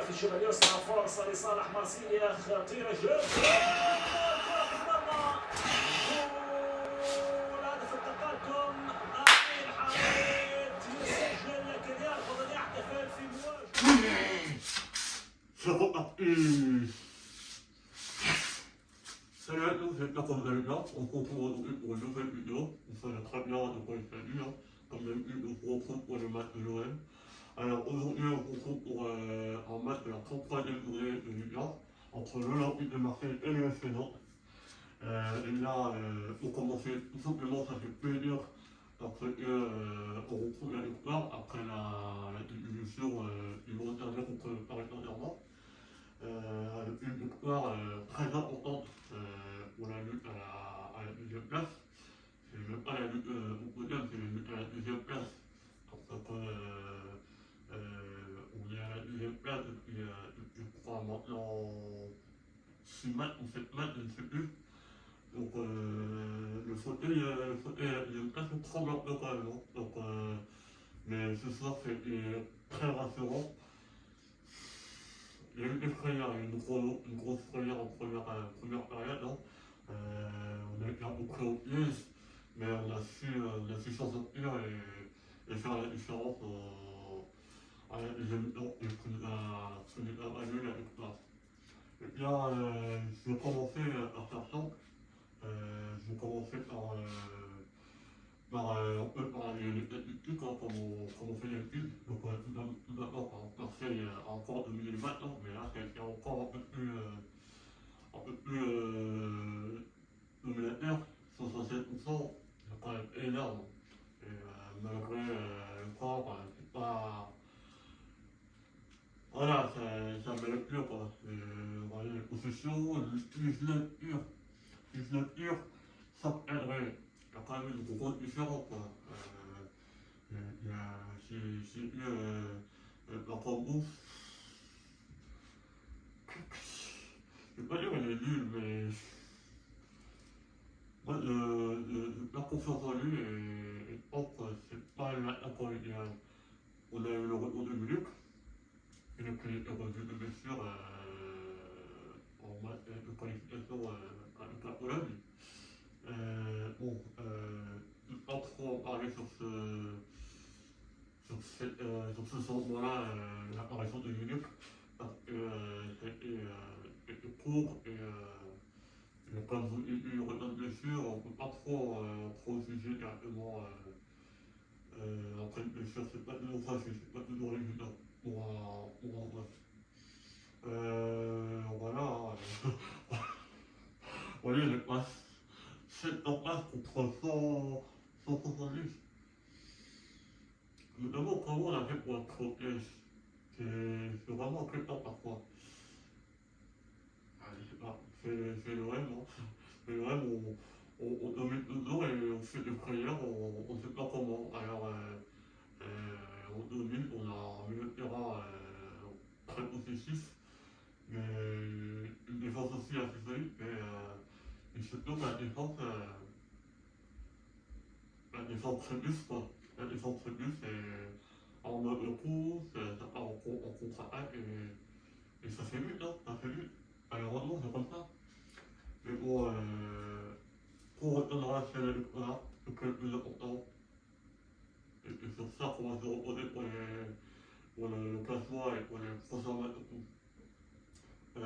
في الجبهة اليسرى، فرصة لصالح مارسيليا خطيرة جدا. هدف التقدم. أمين حميد يسجل، لكن يرفض أن يحتفل في مواجهة. Salut à tous, j'espère que vous allez bien. On se retrouve aujourd'hui pour une nouvelle vidéo. Vous savez très bien de quoi il s'agit. Comme d'habitude, on se retrouve pour le match de l'OM. Alors aujourd'hui, on se retrouve pour un match de la 33e journée de Ligue 1 entre l'Olympique de Marseille et le FC Nantes. Et là, pour commencer, tout simplement, ça fait plaisir parce qu'on retrouve la victoire après la diminution du gros dernier contre le Paris Saint-Germain. Une victoire très importante pour la lutte à la deuxième place. C'est même pas la lutte au podium, c'est la lutte à la deuxième place. Parce que on est à la deuxième place depuis je crois maintenant 6 matchs ou 7 matchs, je ne sais plus. Donc le fauteuil à la deuxième place me tremble un peu quand même. Donc, mais ce soir c'était très rassurant. Il y a eu des frayeurs, il y a eu une grosse frayeur en première période. On a été un peu pris au piège, mais on a su s'en sortir et faire la différence à la deuxième mi-temps et qui nous a valu la victoire. Et bien, je vais commencer par faire simple. Je vais commencer on peut parler des statistiques, comme on fait d'habitude. Donc, tout d'abord, Marseille a encore dominé le match, mais là, c'est encore un peu plus dominateur, 67%, c'est quand même énorme. Et malgré le corps, c'est pas. Voilà, ça mérite plus, quoi. Voilà, les possessions, les tirs, ça aiderait. Il y a quand même une grosse différence, quoi. J'ai eu la combo. Je vais pas dire qu'elle est nulle, mais moi, la confiance en lui et autre, c'est pas l'accord idéal. On a eu le retour de Munich, et le est revenu de blessure en match de qualification avec la Pologne. Bon, je ne vais pas trop en parler sur ce changement-là, l'apparition de Munich, parce que c'était court et comme il y aurait une blessure, on ne peut pas trop juger directement après une blessure, c'est pas toujours facile, c'est pas toujours évident pour un match. Voilà, vous voyez, les passes, 7 en passe contre 170. Je me demande comment on a fait pour être au piège. C'est vraiment inquiétant parfois. Je sais pas, c'est l'OM, hein. C'est l'OM, on domine toujours et on fait des prières, on ne sait pas comment. Alors, on domine, on a un milieu de terrain très possessif, mais une défense aussi assez solide, et surtout la défense très douce, quoi. La défense très douce, et en mode coup, ça part en contre-attaque, et ça fait vite, hein, ça fait vite. Malheureusement, c'est comme ça. Mais bon, on retiendra chez la victoire, c'est le plus important. Et c'est sur ça qu'on va se reposer pour le classement et pour les prochains matchs. Je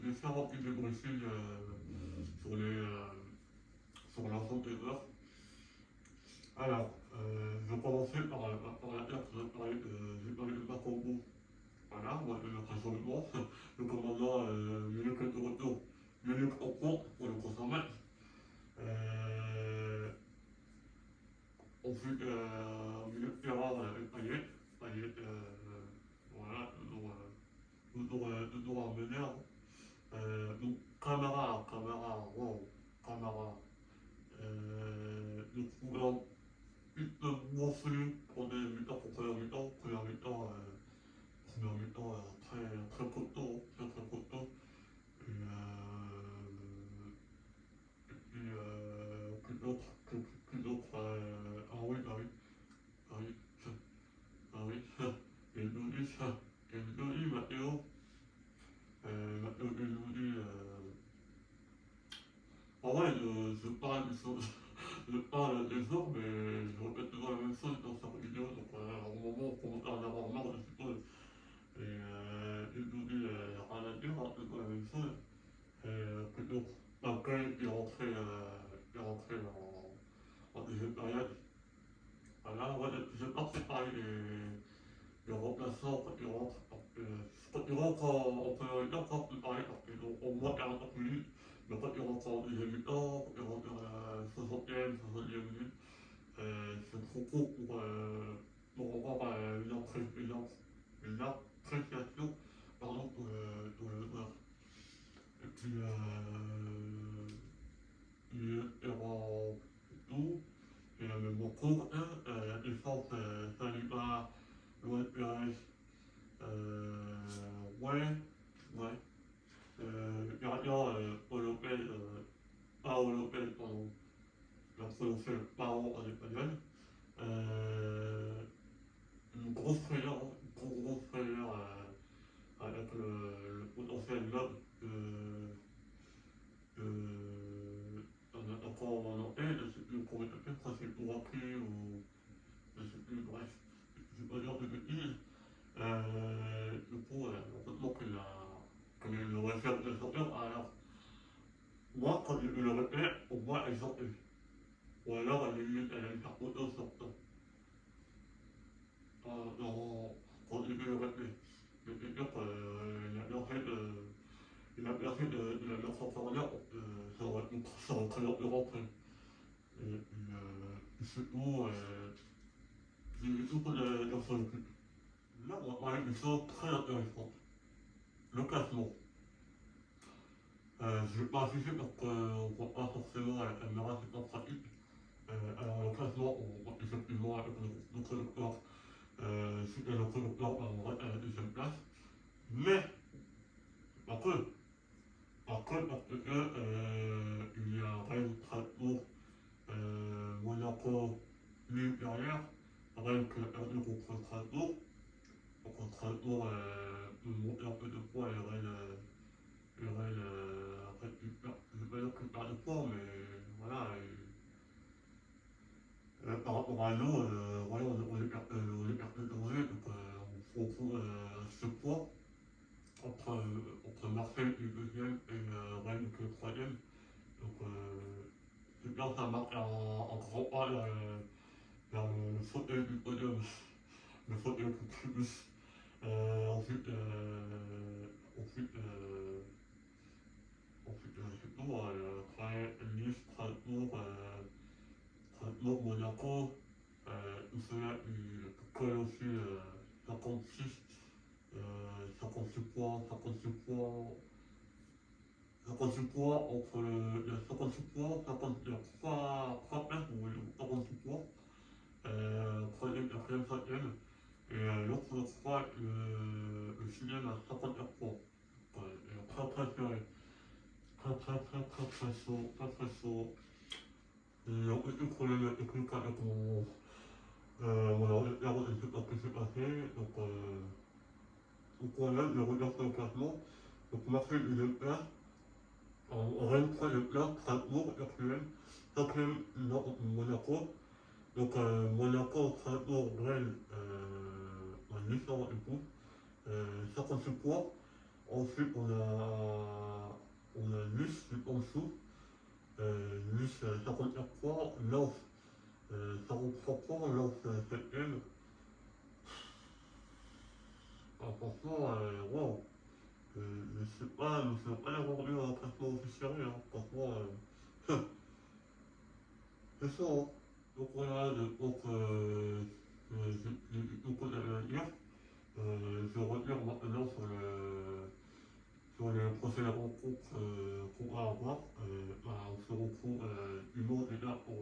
vais faire un petit débriefing sur l'ensemble des heures. Alors, je vais commencer par la terre, j'ai parlé de Bakambu. Voilà, moi je l'impression de moi. Le commandant Munich est de retour. Munich en compte pour le prochain match. Ensuite, milieu de terrain, on avait Payet. Payet, voilà, toujours un meneur. Donc, Camara, wow, Camara. Je trouve un petit peu monstrueux pour des mi-temps, pour première mi-temps, très, très costaud, très costaud. Et, plus d'autres, ah oui, ah oui, ah oui, ah oui, et Denis, Matteo, remplaçant quand il rentre. Quand il rentre on peut encore plus parler parce qu'on voit 40 minutes, mais quand il rentre en deuxième mi-temps, quand il rentre à la 60e, 60e minute, c'est trop court pour avoir une appréciation pardon, pour le match. Et puis, il aura tout. Et mon cours 1, la défense, Saliba, Luis Perez, ouais, ouais. Le gardien, Lopez, Pao Lopez, pardon, il a prononcé le Pao en espagnol. Une grosse frayeur, une grosse frayeur avec le potentiel noble on attend en anglais, je ne sais plus comment il s'appelle, ça c'est pour appeler ou je ne sais plus, bref, je ne vais pas dire de bêtises. Du coup, complètement que le référent de sortir, alors moi quand je le repère, au moins elle sortait. Ou alors elle a une carte auto sortant. Quand je le repère. C'est-à-dire il a bien fait de la mettre en première pour que ça représente le rentrée. Et puis surtout, j'ai vu tout dans son équipe. Là, on va parler d'une chose très intéressante. Le classement. Je ne vais pas afficher parce qu'on ne voit pas forcément à la caméra, c'est pas pratique. Alors le classement, on voit effectivement avec notre docteur, suite à notre docteur, on va à la deuxième place. Mais, pas que. Après, parce que il y a Rennes, Strasbourg, Monaco, Lille derrière. Rennes qui a perdu contre Strasbourg. Contre Strasbourg peut monter un peu de poids et Rennes récupère, je ne vais pas dire qu'il perd de poids, mais voilà. Par rapport à nous, voilà, on est perturbé, donc on se retrouve à ce poids entre Marseille qui est deuxième et Rennes qui est troisième. Donc c'est bien, ça marque un grand pas vers le fauteuil du podium, le fauteuil du tribus. Ensuite, c'est tout, après Nice, Strasbourg, Monaco, tout cela, il colle aussi 56, 56 points, 56 points, 56 points entre il y a 56 points, 50, il y a 3 places où il y a 56 points, 3ème, 4ème, 5ème, et l'autre, je crois, le 6ème à 54 points. Très très serré, très chaud, très chaud. Et en plus, le problème technique avec mon ordinateur, je ne sais pas ce qui s'est passé, donc voilà, je regarde sur le classement, donc Marseille, deuxième place. Rennes 3e place, Strasbourg 4ème, 5ème Monaco. Donc Monaco, Strasbourg, Rennes en licence du coup, 56 points. Ensuite on a Nice en dessous, Nice 54 points, Lens 53 points, Lens 7ème. Franchement, wow. Je ne sais pas l'avoir eu un classement aussi sérieux, hein. Franchement, c'est ça, hein. Donc voilà, donc j'ai beaucoup à dire. Je vais revenir maintenant sur les prochaines rencontres qu'on va avoir. On se retrouve dimanche déjà pour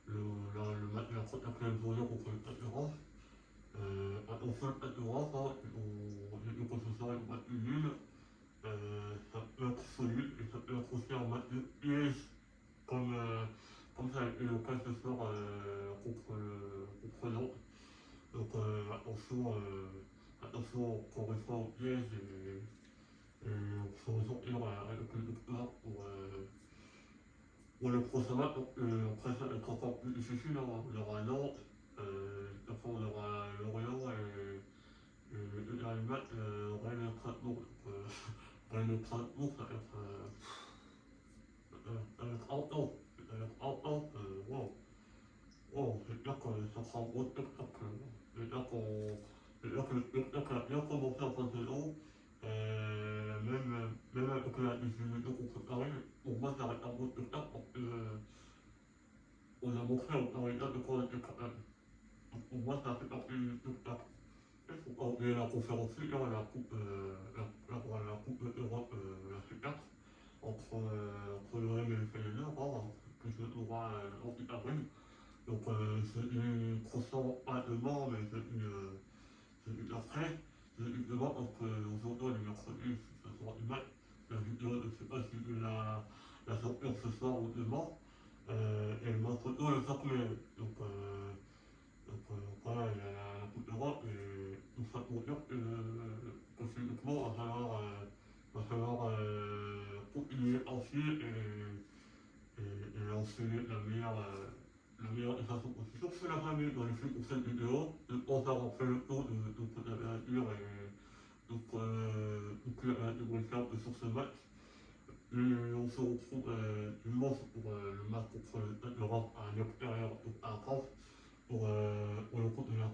le match de la 34e journée contre le Stade de Reims. Attention, le Stade de Reims, hein, on dit que ce sera un match nul. Ça peut être solide et ça peut être aussi un match de piège comme ça a été le cas ce soir contre Nantes. Donc attention encore une fois au piège et on se ressortir avec une victoire pour le prochain match. Donc après ça va être encore plus difficile, hein. On aura Nantes, après on aura Lorient et le dernier match Rennes et Strasbourg. Rennes et Strasbourg ça va être intense. Ça va être intense, wow. Oh, c'est clair que ça sera un gros spectacle. C'est clair C'est-à-dire que le spectacle a bien commencé en fin de saison, même avec la difficulté qu'on préparait, pour moi ça reste un bon spectacle parce que on a montré en résultat de quoi on était capable. Donc pour moi ça fait partie du spectacle. Il faut pas oublier la conférence Ligue, hein, la coupe Europe, la C4, entre le M et le Feyenoord, hein, que se jouera en avril. Donc c'est une croissance pas demain, mais c'est une après. C'est une demain parce qu'aujourd'hui on est mercredi, ce soir du match. La vidéo, je ne sais pas si je vais la sortir ce soir ou demain. Et le match retour le 5 mai. Donc voilà, il y a la Coupe d'Europe et tout ça pour dire que physiquement, va falloir continuer ainsi et enseigner la meilleure façon possible. Donc c'est la famille dans les films pour cette vidéo. Je pense avoir fait le tour de toute la nature et toute la nature sur ce match. Et on se retrouve dimanche pour le match contre l'Europe à l'extérieur à France pour le compte de la